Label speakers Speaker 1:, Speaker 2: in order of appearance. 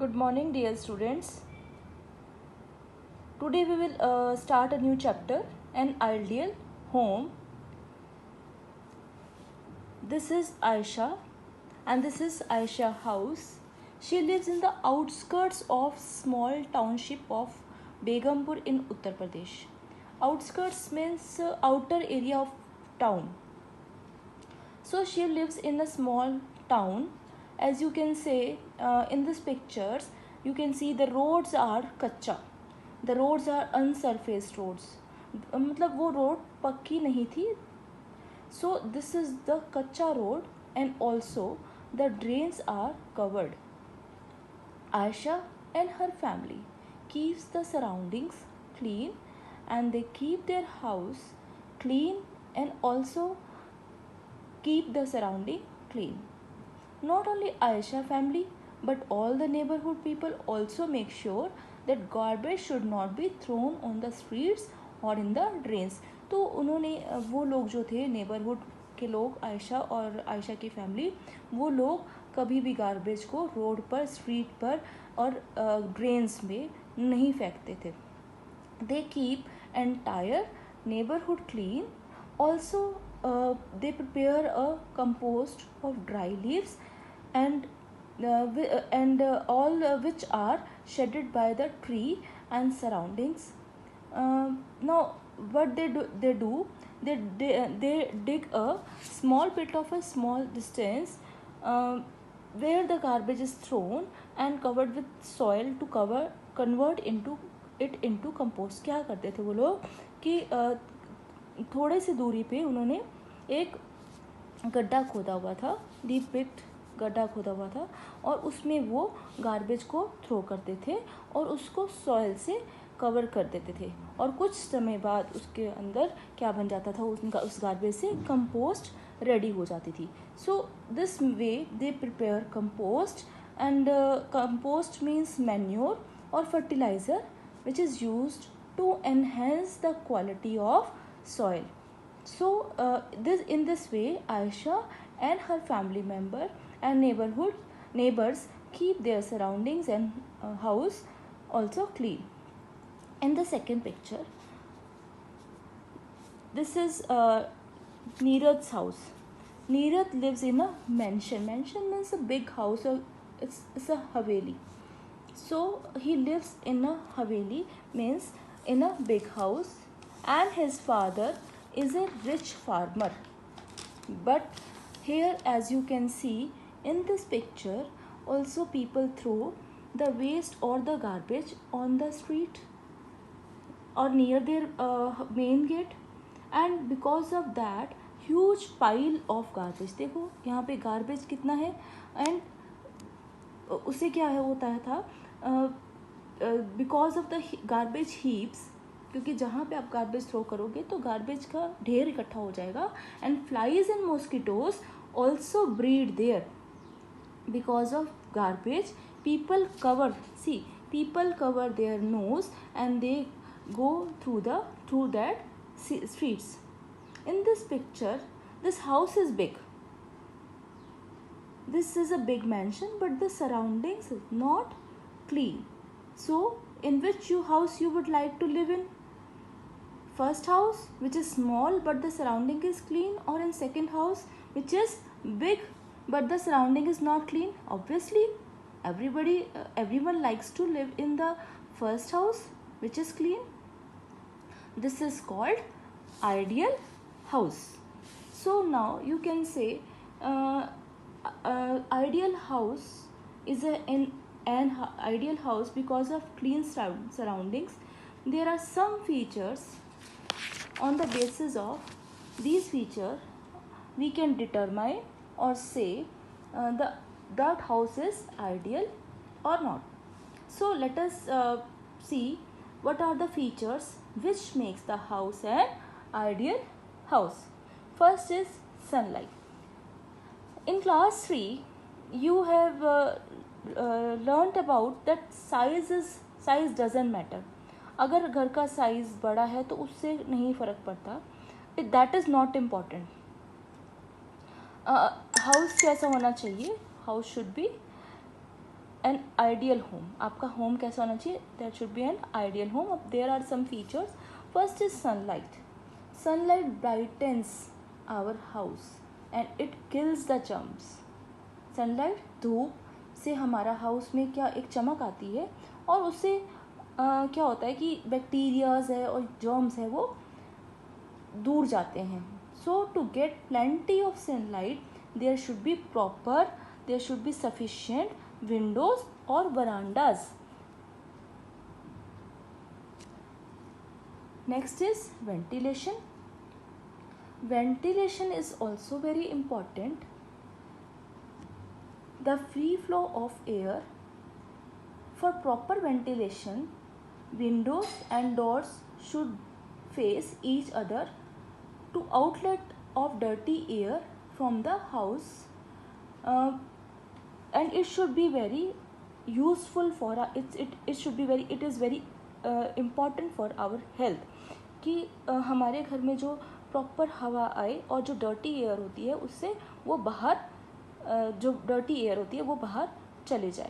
Speaker 1: Good morning, dear students. Today we will start a new chapter, an ideal home. This is Aisha, and this is Aisha house. She lives in the outskirts of small township of Begumpur in Uttar Pradesh. Outskirts means outer area of town. So she lives in a small town. As you can say in these pictures, you can see the roads are कच्चा. The roads are unsurfaced roads. मतलब वो road पक्की नहीं थी. So this is the कच्चा road and also the drains are covered. Aisha and her family keeps the surroundings clean and they keep their house clean and also keep the surrounding clean. Not only Aisha family but all the neighborhood people also make sure that garbage should not be thrown on the streets or in the drains. तो उन्होंने वो लोग जो थे neighbourhood के लोग आयशा और आयशा की फैमिली वो लोग कभी भी गार्बेज को रोड पर स्ट्रीट पर और ड्रेन्स में नहीं फेंकते थे. They keep entire neighborhood clean. Also they prepare a compost of dry leaves and all which are shedded by the tree and surroundings. Now what they do they dig a small bit of a small distance where the garbage is thrown and covered with soil to convert into it into compost. क्या करते थे वो लोग कि थोड़े से दूरी पे उन्होंने एक गड्ढा खोदा हुआ था, डीप पिट गड्ढा खोदा हुआ था और उसमें वो गार्बेज को थ्रो करते थे और उसको सॉइल से कवर कर देते थे और कुछ समय बाद उसके अंदर क्या बन जाता था, उस गार्बेज से कंपोस्ट रेडी हो जाती थी. So this way they prepare compost and compost means manure और fertiliser which is used to enhance the quality of soil. So in this way Aisha and her family member and neighbors keep their surroundings and house also clean. In the second picture, this is Neerat's house. Neerat lives in a mansion. Mansion means a big house, or it's a haveli. So he lives in a haveli means in a big house and his father is a rich farmer. But here as you can see in this picture also people throw the waste or the garbage on the street or near their main gate and because of that huge pile of garbage. देखो यहाँ पे garbage कितना है and उससे क्या है होता है था because of the garbage heaps, क्योंकि जहाँ पे आप गार्बेज थ्रो करोगे तो गार्बेज का ढेर इकट्ठा हो जाएगा and flies and mosquitoes also breed there because of garbage. People cover their nose and they go through that streets. In this picture this house is big. This is a big mansion but the surroundings is not clean. So in which house you would like to live in? First house which is small but the surrounding is clean, or in second house which is big but the surrounding is not clean? Obviously everyone likes to live in the first house which is clean. This is called ideal house. So now you can say ideal house is an ideal house because of clean surroundings. There are some features. On the basis of these features we can determine or say that house is ideal or not. So let us see what are the features which makes the house an ideal house. First is sunlight. In class 3 you have learnt about that size doesn't matter. अगर घर का size बड़ा है तो उससे नहीं फ़र्क पड़ता. That is not important. House कैसा होना चाहिए? House should be an ideal home, आपका होम कैसा होना चाहिए, that should be an ideal home. अब there are some features. First is sunlight. Sunlight brightens our house and it kills the germs. Sunlight, धूप से हमारा हाउस में क्या एक चमक आती है और उससे क्या होता है कि बैक्टीरियाज है और जर्म्स है वो दूर जाते हैं. So to get plenty of sunlight there should be sufficient windows और verandas. Next is ventilation. Ventilation is also very important. The free flow of air. For proper ventilation, windows and doors should face each other to outlet of dirty air from the house, and it should be very useful for it is very important for our health कि हमारे घर में जो proper हवा आए और जो dirty air होती है उससे वो बाहर जो डर्टी एयर होती है वो बाहर चले जाए.